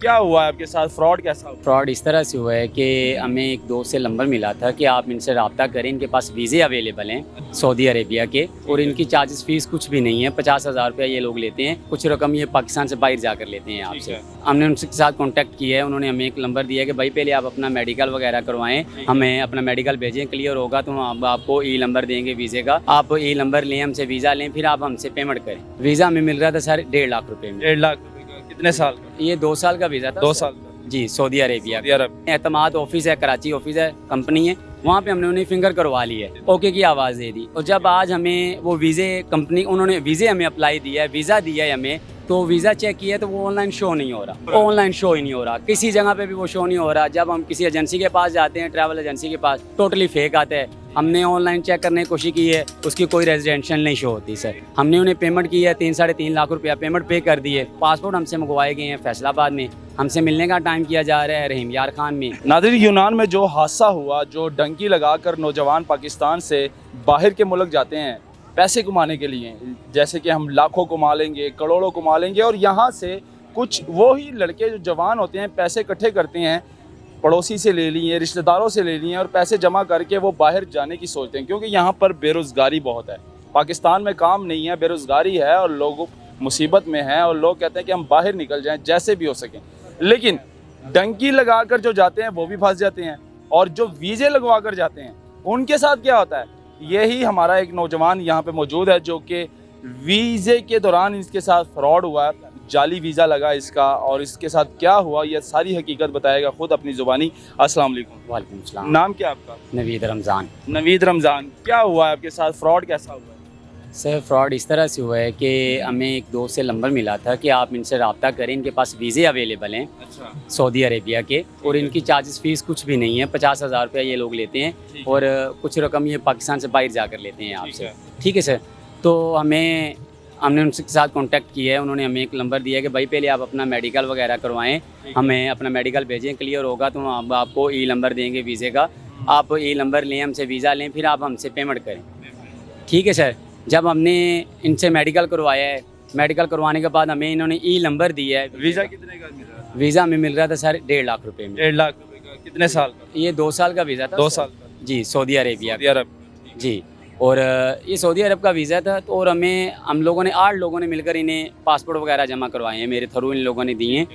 क्या हुआ है आपके साथ, फ्रॉड कैसा हुआ? फ्रॉड इस तरह से हुआ है कि हमें एक दोस्त से नंबर मिला था कि आप इनसे रब्ता करें, इनके पास वीज़े अवेलेबल हैं सऊदी अरेबिया के, और इनकी चार्जेस फ़ीस कुछ भी नहीं है। 50,000 रुपया ये लोग लेते हैं, कुछ रकम ये पाकिस्तान से बाहर जाकर लेते हैं ठीक आपसे। है। हमने उनके साथ कॉन्टैक्ट किया है, उन्होंने हमें एक नंबर दिया है कि भाई पहले आप अपना मेडिकल वगैरह करवाएं, हमें अपना मेडिकल भेजें, क्लियर होगा तो हम आपको ई नंबर देंगे वीज़े का। आप ई नंबर लें, हमसे वीज़ा लें, फिर आप हमसे पेमेंट करें। वीज़ा हमें मिल रहा था सर 1.5 लाख रुपये में। 1.5 लाख रुपए का कितने साल का? ये 2 साल का वीज़ा था। 2 साल का। जी, सऊदी अरेबिया सऊदी अरब। एतमाद ऑफिस है, कराची ऑफिस है, कंपनी है, वहाँ पे हमने उन्हें फिंगर करवा ली है, ओके की आवाज़ दे दी। और जब आज हमें वो वीज़े कंपनी, उन्होंने वीज़े हमें अप्लाई दिया है, वीज़ा दिया है हमें, तो वीज़ा चेक किया तो वो ऑनलाइन शो नहीं हो रहा, ऑनलाइन शो ही नहीं हो रहा, किसी जगह पे भी वो शो नहीं हो रहा। जब हम किसी एजेंसी के पास जाते हैं, ट्रैवल एजेंसी के पास, टोटली फेक आता है। हमने ऑनलाइन चेक करने की कोशिश की है, उसकी कोई रेजिडेंशियल नहीं शो होती सर। हमने उन्हें पेमेंट की है, 3-3.5 लाख रुपया पेमेंट पे कर दिए। पासपोर्ट हमसे मंगवाए गए हैं फैसलाबाद में, हमसे मिलने का टाइम किया जा रहा है रहीम यार खान में। नादिर, यूनान में जो हादसा हुआ, जो डंकी लगाकर नौजवान पाकिस्तान से बाहर के मुल्क जाते हैं पैसे कमाने के लिए, जैसे कि हम लाखों कमा लेंगे, करोड़ों कमा लेंगे, और यहाँ से कुछ वो ही लड़के जो जवान होते हैं पैसे इकट्ठे करते हैं, पड़ोसी से ले लिए, रिश्तेदारों से ले लिए, और पैसे जमा करके वो बाहर जाने की सोचते हैं, क्योंकि यहाँ पर बेरोज़गारी बहुत है। पाकिस्तान में काम नहीं है, बेरोज़गारी है, और लोग मुसीबत में हैं, और लोग कहते हैं कि हम बाहर निकल जाएं जैसे भी हो सकें। लेकिन डंकी लगाकर जो जाते हैं वो भी फंस जाते हैं, और जो वीज़े लगवा कर जाते हैं उनके साथ क्या होता है, यही हमारा एक नौजवान यहाँ पे मौजूद है, जो कि वीज़े के दौरान इसके साथ फ्रॉड हुआ है, जाली वीज़ा लगा इसका, और इसके साथ क्या हुआ ये सारी हकीकत बताएगा खुद अपनी ज़ुबानी। अस्सलाम वालेकुम। वालेकुम सलाम। नाम क्या आपका? नवीद रमज़ान। नवीद रमज़ान। क्या हुआ है आपके साथ, फ्रॉड कैसा हुआ है? सर फ्रॉड इस तरह से हुआ है कि हमें एक दोस्त से नंबर मिला था कि आप इनसे रब्ता करें, इनके पास वीज़े अवेलेबल हैं अच्छा। सऊदी अरेबिया के, और इनकी चार्जेस फ़ीस कुछ भी नहीं है। 50,000 रुपया ये लोग लेते हैं, ठीक है। और कुछ रकम ये पाकिस्तान से बाहर जाकर लेते हैं ठीक आपसे। है। ठीक है सर। तो हमने उनके साथ कॉन्टैक्ट किया है, उन्होंने हमें एक नंबर दिया है कि भाई पहले आप अपना मेडिकल वगैरह करवाएं, हमें अपना मेडिकल भेजें, क्लियर होगा तो हम आपको ई नंबर देंगे वीज़े का। आप ई नंबर लें, हमसे वीज़ा लें, फिर आप हमसे पेमेंट करें। ठीक है सर। जब हमने इनसे मेडिकल करवाया है, मेडिकल करवाने के बाद हमें इन्होंने ई नंबर दिया है। वीज़ा कितने का मिल रहा है? वीज़ा हमें मिल रहा था सर 1.5 लाख रुपये में। 1.5 लाख रुपए का कितने साल का? ये 2 साल का वीज़ा था। 2 साल का। जी, सऊदी अरेबिया सऊदी अरब। जी। और ये सऊदी अरब का वीज़ा था, तो और हम लोगों ने 8 लोगों ने मिलकर इन्हें पासपोर्ट वगैरह जमा करवाए हैं, मेरे थ्रू इन लोगों ने दिए हैं।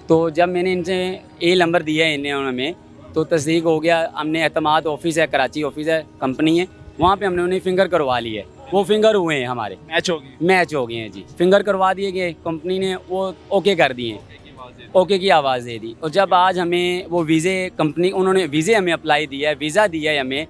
तो जब मैंने इनसे ए नंबर दिया है इन्हें हमें, तो तस्दीक हो गया। हमने एतमाद ऑफिस है, कराची ऑफिस है, कंपनी है, वहाँ पे हमने उन्हें फिंगर करवा लिया है। वो फिंगर हुए हैं, हमारे मैच हो गई। मैच हो गए हैं जी, फिंगर करवा दिए गए, कंपनी ने वो ओके कर दिए हैं, ओके की आवाज़ दे दी। और जब आज हमें वो वीज़े कंपनी, उन्होंने वीज़े हमें अप्लाई दिया है, वीज़ा दिया है हमें,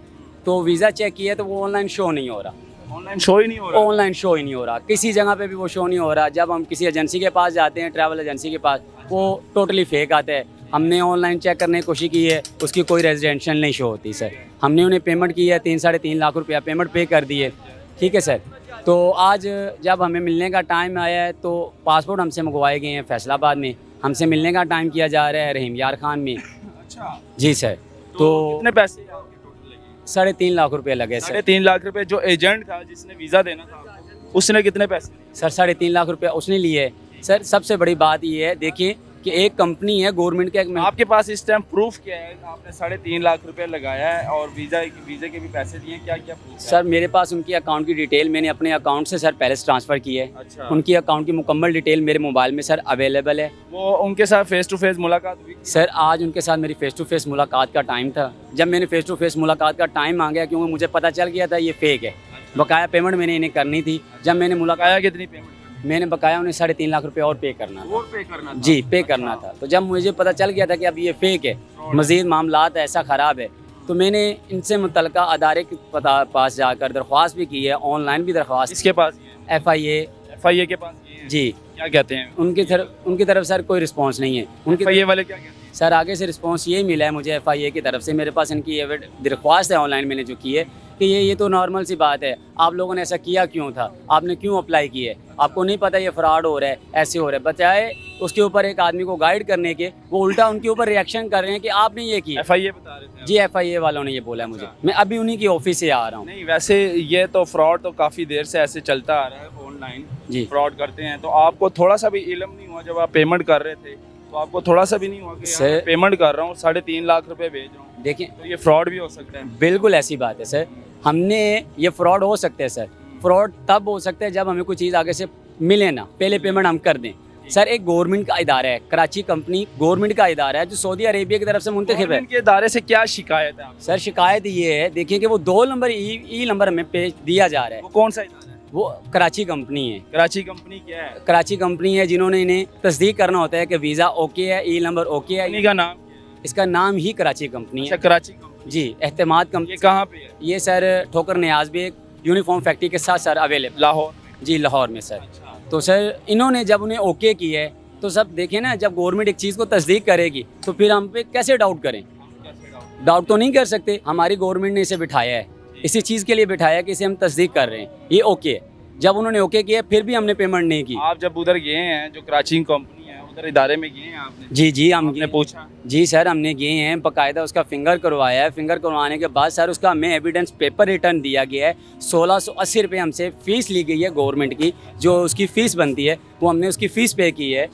तो वीज़ा चेक किया तो वो ऑनलाइन शो नहीं हो रहा, ऑनलाइन शो ही नहीं हो रहा। ऑनलाइन शो ही नहीं हो रहा, किसी जगह पे भी वो शो नहीं हो रहा। जब हम किसी एजेंसी के पास जाते हैं, ट्रैवल एजेंसी के पास, वो टोटली फेक आता है। हमने ऑनलाइन चेक करने की कोशिश की है, उसकी कोई रेजिडेंशियल नहीं शो होती सर। हमने उन्हें पेमेंट की है, 3-3.5 लाख रुपया पेमेंट पे कर दिए। ठीक है सर। तो आज जब हमें मिलने का टाइम आया है, तो पासपोर्ट हमसे मंगवाए गए हैं फैसलाबाद में, हमसे मिलने का टाइम किया जा रहा है रहीम यार खान में। अच्छा। जी सर। तो कितने पैसे आपके टोटल लगे? 3.5 लाख रुपये लगे सर। 3.5 लाख रुपए। जो एजेंट था जिसने वीज़ा देना था आपको, उसने कितने पैसे लिए? सर 3.5 लाख रुपया उसने लिए है सर। सबसे बड़ी बात ये है, देखिए कि एक कंपनी है गवर्नमेंट के, आपके पास इस टाइम प्रूफ क्या है? आपने 3.5 लाख रुपए लगाया है और वीज़े के भी पैसे दिए, क्या क्या प्रूफ है? सर मेरे पास उनकी अकाउंट की डिटेल मैंने अपने अकाउंट से सर पहले से ट्रांसफ़र की है। अच्छा। उनकी अकाउंट की मुकम्मल डिटेल मेरे मोबाइल में सर अवेलेबल है। वो उनके साथ फेस टू फेस मुलाकात हुई? सर आज उनके साथ मेरी फ़ेस टू फेस मुलाकात का टाइम था। जब मैंने फ़ेस टू फेस मुलाकात का टाइम आ गया, क्योंकि मुझे पता चल गया था ये फेक है, बकाया पेमेंट मैंने इन्हें करनी थी। जब मैंने मुलाकात, बकाया कितनी पेमेंट? मैंने बकाया उन्हें 3.5 लाख रुपये और पे करना था। और पे करना था? जी, पे करना था। तो जब मुझे पता चल गया था कि अब ये फेक है, मज़ीद मामलात ऐसा ख़राब है, तो मैंने इनसे मुतल्लिका अदारे के पास जाकर दरख्वास्त भी की है, ऑनलाइन भी दरख्वास्त। इसके पास FIA के पास की है? जी। क्या कहते हैं? उनकी तरफ सर कोई रिस्पांस नहीं है। उनकी FIA वाले क्या कहते हैं? सर आगे से रिस्पांस यही मिला है मुझे FIA की तरफ से। मेरे पास इनकी दरख्वास्त है ऑनलाइन मैंने जो की है, कि ये तो नॉर्मल सी बात है, आप लोगों ने ऐसा किया क्यों था, आपने क्यों अप्लाई किया है, आपको नहीं पता ये फ्रॉड हो रहा है, ऐसे हो रहा है। बचाए उसके ऊपर एक आदमी को गाइड करने के, वो उल्टा उनके ऊपर रिएक्शन कर रहे हैं कि आपने ये किया। FIA बता रहे थे? जी, FIA वालों ने ये बोला है मुझे। मैं अभी उन्हीं की ऑफिस से आ रहा हूँ। नहीं, वैसे ये तो फ्रॉड तो काफ़ी देर से ऐसे चलता आ रहा है, ऑनलाइन जी। फ्रॉड करते हैं। तो आपको थोड़ा सा भी इल्म नहीं हुआ जब आप पेमेंट कर रहे थे तो आपको थोड़ा सा भी नहीं हुआ कि सर- यार पेमेंट कर रहा हूँ 3.5 लाख रुपए भेज रहा हूँ, देखें, तो ये फ्रॉड भी हो सकता है? बिल्कुल ऐसी बात है सर। हमने ये फ्रॉड हो सकते हैं सर। फ्रॉड तब हो सकता है जब हमें कोई चीज़ आगे से मिले ना, पहले पेमेंट हम कर दें। सर एक गवर्नमेंट का इदारा है, कराची कंपनी गवर्नमेंट का इदारा है जो सऊदी अरेबिया की तरफ से मुंतखब है। गवर्नमेंट के इदारे से क्या शिकायत है आपको? सर शिकायत ये है, देखिए कि वो 2 नंबर ई नंबर हमें पेज दिया जा रहा है। वो कौन सा इदारा है? वो कराची कंपनी है। कराची कंपनी क्या है? कराची कंपनी है जिन्होंने इन्हें तस्दीक करना होता है कि वीज़ा ओके है, ई नंबर ओके है। कंपनी का नाम क्या है? इसका नाम ही कराची कंपनी अच्छा, है। कराची कंपनी। जी, एहतमाद ये कंपनी। कहाँ पे है? ये सर ठोकर न्याज भी एक यूनिफॉर्म फैक्ट्री के साथ सर अवेलेबल। लाहौर में। जी, लाहौर में सर। अच्छा, तो सर इन्होंने जब उन्हें ओके किया है तो सब देखें ना, जब गवर्नमेंट एक चीज़ को तस्दीक करेगी तो फिर हम पे कैसे डाउट करें? हम कैसे डाउट? डाउट तो नहीं कर सकते। हमारी गवर्नमेंट ने इसे बिठाया है, इसी चीज़ के लिए बिठाया है कि इसे हम तस्दीक कर रहे हैं, ये ओके है। जब उन्होंने ओके किया फिर भी हमने पेमेंट नहीं की। आप जब उधर गए हैं, जो कराची कंपनी है, उधर इदारे में गए हैं आपने? जी जी, हम आपने पूछा? जी सर, हमने गए हैं, बाकायदा उसका फिंगर करवाया है। फिंगर करवाने के बाद सर उसका हमें एविडेंस पेपर रिटर्न दिया गया है। 1680 रुपये हमसे फ़ीस ली गई है गवर्नमेंट की, जो उसकी फ़ीस बनती है वो हमने उसकी फ़ीस पे की है।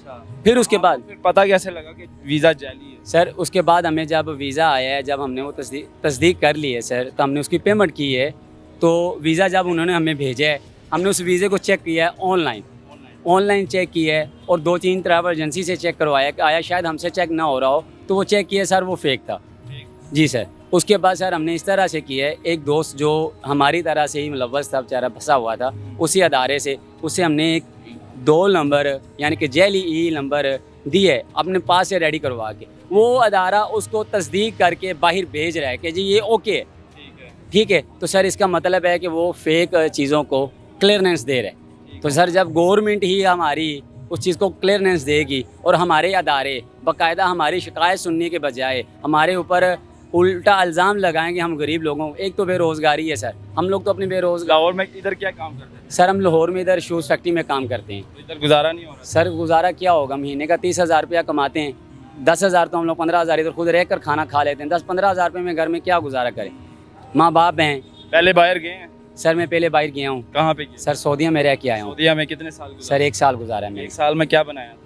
फिर उसके बाद फिर पता कैसे लगा कि वीज़ा जाली है? सर उसके बाद हमें जब वीज़ा आया है, जब हमने वो तस्दीक कर ली है सर, तो हमने उसकी पेमेंट की है। तो वीज़ा जब उन्होंने हमें भेजा है, हमने उस वीज़े को चेक किया है ऑनलाइन चेक किया है, और 2-3 ट्रैवल एजेंसी से चेक करवाया कि आया शायद हमसे चेक ना हो रहा हो, तो वो चेक किया सर, वो फेक था। जी सर। उसके बाद सर हमने इस तरह से किया है, एक दोस्त जो हमारी तरह से ही मुलव्वस था, बेचारा फंसा हुआ था, उसी अदारे से उससे हमने एक 2 नंबर यानी कि जेली ई नंबर दिए अपने पास से रेडी करवा के, वो अदारा उसको तस्दीक करके बाहर भेज रहा है कि जी ये ओके है, ठीक है। तो सर इसका मतलब है कि वो फेक चीज़ों को क्लियरेंस दे रहे हैं। तो सर जब गवर्नमेंट ही हमारी उस चीज़ को क्लियरेंस देगी और हमारे अदारे बाकायदा हमारी शिकायत सुनने के बजाय हमारे ऊपर उल्टा इल्ज़ाम लगाएंगे हम गरीब लोगों को, एक तो बेरोज़गारी है सर, हम लोग तो अपनी बेरोज़गार। लाहौर में इधर क्या काम करते हैं? सर हम लाहौर में इधर शूज़ फैक्ट्री में काम करते हैं। तो इधर गुजारा नहीं हो रहा? सर गुजारा क्या होगा, महीने का 30,000 रुपया कमाते हैं, 10,000 तो हम लोग 15,000 इधर खुद रह कर खाना खा लेते हैं। 10-15,000 रुपये में घर में क्या गुजारा करें? माँ बाप हैं। पहले बाहर गए हैं? सर मैं पहले बाहर गया हूँ कहाँ पे गए? सर, सऊदीया में रह के आया हूँ। सऊदीया में कितने साल गुजारे? सर 1 साल गुजारा है मेरे। 1 साल में क्या बनाया था?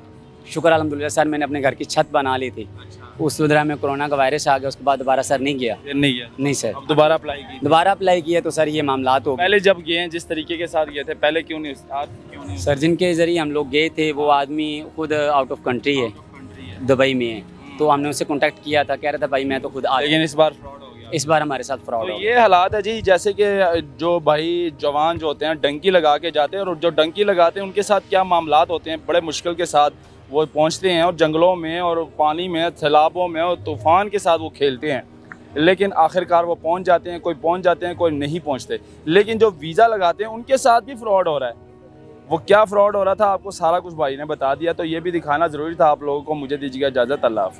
शुक्र अल्हम्दुलिल्लाह सर, मैंने अपने घर की छत बना ली थी। अच्छा, उस दौरान में कोरोना का वायरस आ गया, उसके बाद दोबारा सर नहीं गया। फिर नहीं गया? नहीं सर, अब दोबारा अप्लाई की? दोबारा अप्लाई किया तो सर ये मामलात हो गए। पहले जब गए हैं जिस तरीके के साथ गए थे, पहले क्यों नहीं, आज क्यों नहीं? सर जिनके ज़रिए हम लोग गए थे वो आदमी खुद आउट ऑफ कंट्री है, कंट्री है। दुबई में है। तो हमने उससे कांटेक्ट किया था, कह रहा था भाई मैं तो खुद आ लेकिन इस बार फ्रॉड हो गया। इस बार हमारे साथ फ्रॉड तो हो गया। ये हालात है जी, जैसे कि जो भाई जवान जो होते हैं डंकी लगा के जाते हैं, और जो डंकी लगाते हैं उनके साथ क्या मामलात होते हैं, बड़े मुश्किल के साथ वो पहुंचते हैं और जंगलों में और पानी में, सैलाबों में और तूफ़ान के साथ वो खेलते हैं, लेकिन आखिरकार वो पहुंच जाते हैं। कोई पहुंच जाते हैं, कोई नहीं पहुंचते। लेकिन जो वीज़ा लगाते हैं उनके साथ भी फ्रॉड हो रहा है। वो क्या फ्रॉड हो रहा था आपको सारा कुछ भाई ने बता दिया, तो ये भी दिखाना ज़रूरी था आप लोगों को। मुझे दीजिएगा इजाज़त, अल्लाह हाफ़िज़।